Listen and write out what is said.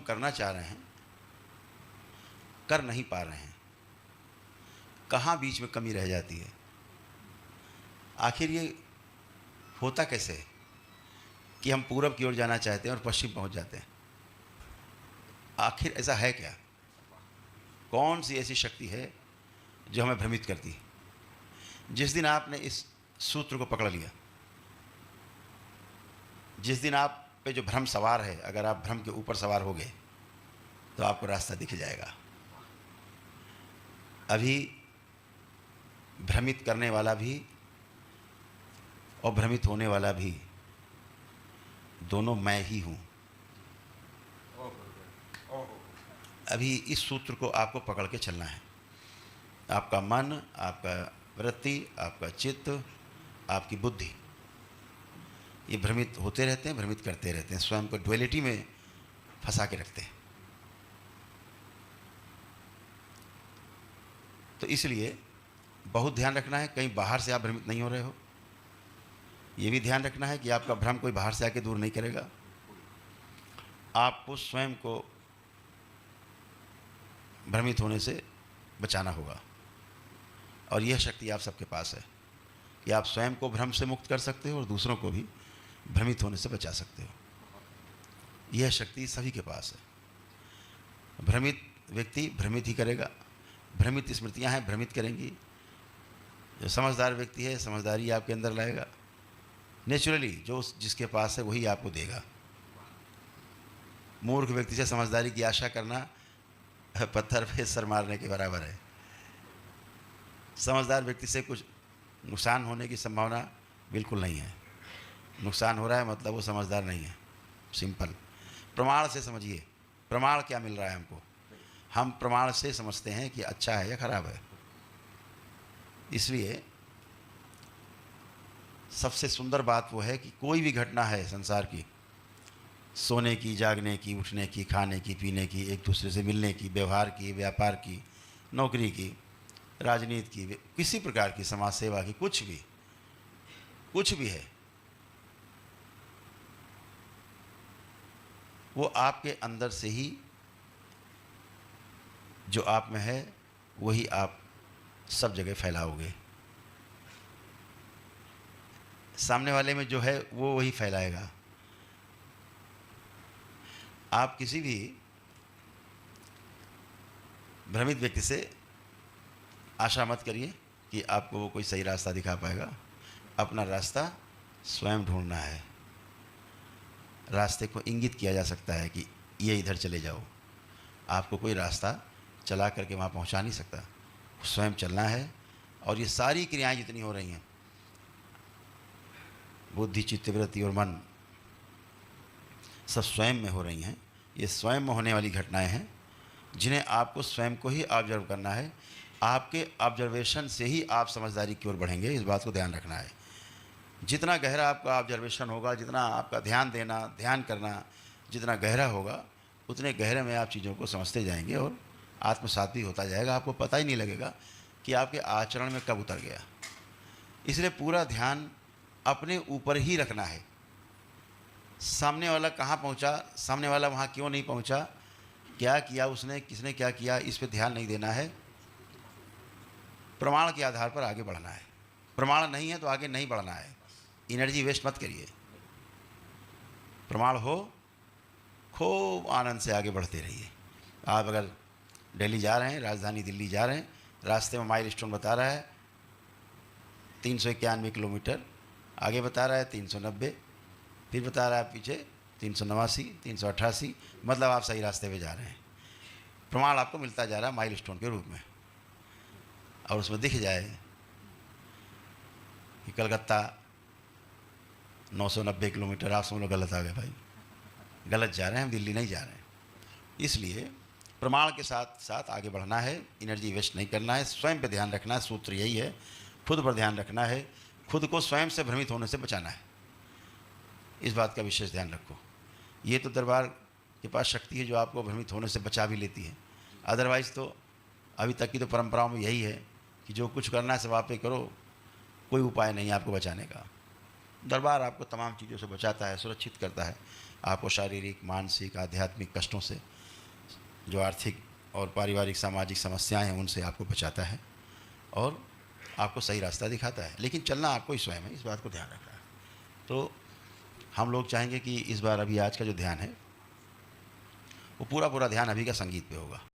करना चाह रहे हैं, कर नहीं पा रहे हैं, कहाँ बीच में कमी रह जाती है, आखिर ये होता कैसे है कि हम पूरब की ओर जाना चाहते हैं और पश्चिम पहुंच जाते हैं? आखिर ऐसा है क्या? कौन सी ऐसी शक्ति है जो हमें भ्रमित करती है? जिस दिन आपने इस सूत्र को पकड़ लिया, जिस दिन आप पे जो भ्रम सवार है, अगर आप भ्रम के ऊपर सवार हो गए तो आपको रास्ता दिख जाएगा। अभी भ्रमित करने वाला भी और भ्रमित होने वाला भी दोनों मैं ही हूँ। अभी इस सूत्र को आपको पकड़ के चलना है। आपका मन, आपका वृत्ति, आपका चित्त, आपकी बुद्धि, ये भ्रमित होते रहते हैं, भ्रमित करते रहते हैं, स्वयं को ड्युअलिटी में फंसा के रखते हैं। तो इसलिए बहुत ध्यान रखना है कहीं बाहर से आप भ्रमित नहीं हो रहे हो। ये भी ध्यान रखना है कि आपका भ्रम कोई बाहर से आके दूर नहीं करेगा। आपको स्वयं को भ्रमित होने से बचाना होगा, और यह शक्ति आप सबके पास है कि आप स्वयं को भ्रम से मुक्त कर सकते हो और दूसरों को भी भ्रमित होने से बचा सकते हो। यह शक्ति सभी के पास है। भ्रमित व्यक्ति भ्रमित ही करेगा, भ्रमित स्मृतियां हैं भ्रमित करेंगी। जो समझदार व्यक्ति है समझदारी आपके अंदर लाएगा। नेचुरली जो जिसके पास है वही आपको देगा। मूर्ख व्यक्ति से समझदारी की आशा करना पत्थर पे सर मारने के बराबर है। समझदार व्यक्ति से कुछ नुकसान होने की संभावना बिल्कुल नहीं है। नुकसान हो रहा है मतलब वो समझदार नहीं है। सिंपल प्रमाण से समझिए। प्रमाण क्या मिल रहा है हमको? हम प्रमाण से समझते हैं कि अच्छा है या खराब है। इसलिए सबसे सुंदर बात वो है कि कोई भी घटना है संसार की, सोने की, जागने की, उठने की, खाने की, पीने की, एक दूसरे से मिलने की, व्यवहार की, व्यापार की, नौकरी की, राजनीति की, किसी प्रकार की समाज सेवा की, कुछ भी है, वो आपके अंदर से ही जो आप में है वही आप सब जगह फैलाओगे। सामने वाले में जो है वो वही फैलाएगा। आप किसी भी भ्रमित व्यक्ति से आशा मत करिए कि आपको वो कोई सही रास्ता दिखा पाएगा। अपना रास्ता स्वयं ढूंढना है। रास्ते को इंगित किया जा सकता है कि ये इधर चले जाओ। आपको कोई रास्ता चला करके वहाँ पहुँचा नहीं सकता। स्वयं चलना है। और ये सारी क्रियाएं जितनी हो रही हैं, बुद्धि, चित्त, वृत्ति और मन, सब स्वयं में हो रही हैं। ये स्वयं में होने वाली घटनाएं हैं जिन्हें आपको स्वयं को ही ऑब्जर्व करना है। आपके ऑब्जर्वेशन से ही आप समझदारी की ओर बढ़ेंगे। इस बात को ध्यान रखना है। जितना गहरा आपका ऑब्जर्वेशन होगा, जितना आपका ध्यान देना, ध्यान करना जितना गहरा होगा, उतने गहरे में आप चीज़ों को समझते जाएंगे और आत्मसात भी होता जाएगा। आपको पता ही नहीं लगेगा कि आपके आचरण में कब उतर गया। इसलिए पूरा ध्यान अपने ऊपर ही रखना है। सामने वाला कहाँ पहुँचा, सामने वाला वहाँ क्यों नहीं पहुँचा, क्या किया उसने, किसने क्या किया, इस पर ध्यान नहीं देना है। प्रमाण के आधार पर आगे बढ़ना है। प्रमाण नहीं है तो आगे नहीं बढ़ना है। एनर्जी वेस्ट मत करिए। प्रमाण हो, खूब आनंद से आगे बढ़ते रहिए। आप अगर दिल्ली जा रहे हैं, राजधानी दिल्ली जा रहे हैं, रास्ते में माइल स्टोन बता रहा है 391 किलोमीटर, आगे बता रहा है 390, फिर बता रहा है पीछे 389, 388, मतलब आप सही रास्ते पे जा रहे हैं। प्रमाण आपको मिलता जा रहा है माइल स्टोन के रूप में। और उसमें दिख जाए कि कलकत्ता 990 किलोमीटर, आप समझ लो गलत आ गए भाई, गलत जा रहे हैं, हम दिल्ली नहीं जा रहे हैं। इसलिए प्रमाण के साथ साथ आगे बढ़ना है। एनर्जी वेस्ट नहीं करना है। स्वयं पे ध्यान रखना है। सूत्र यही है, खुद पर ध्यान रखना है। खुद को स्वयं से भ्रमित होने से बचाना है। इस बात का विशेष ध्यान रखो। ये तो दरबार के पास शक्ति है जो आपको भ्रमित होने से बचा भी लेती है। अदरवाइज़ तो अभी तक की तो परंपराओं में यही है कि जो कुछ करना है सब आप पे करो, कोई उपाय नहीं आपको बचाने का। दरबार आपको तमाम चीज़ों से बचाता है, सुरक्षित करता है। आपको शारीरिक, मानसिक, आध्यात्मिक कष्टों से, जो आर्थिक और पारिवारिक सामाजिक समस्याएं हैं, उनसे आपको बचाता है और आपको सही रास्ता दिखाता है। लेकिन चलना आपको ही स्वयं है, इस बात को ध्यान रखना है। तो हम लोग चाहेंगे कि इस बार अभी आज का जो ध्यान है, वो पूरा ध्यान अभी का संगीत पे होगा।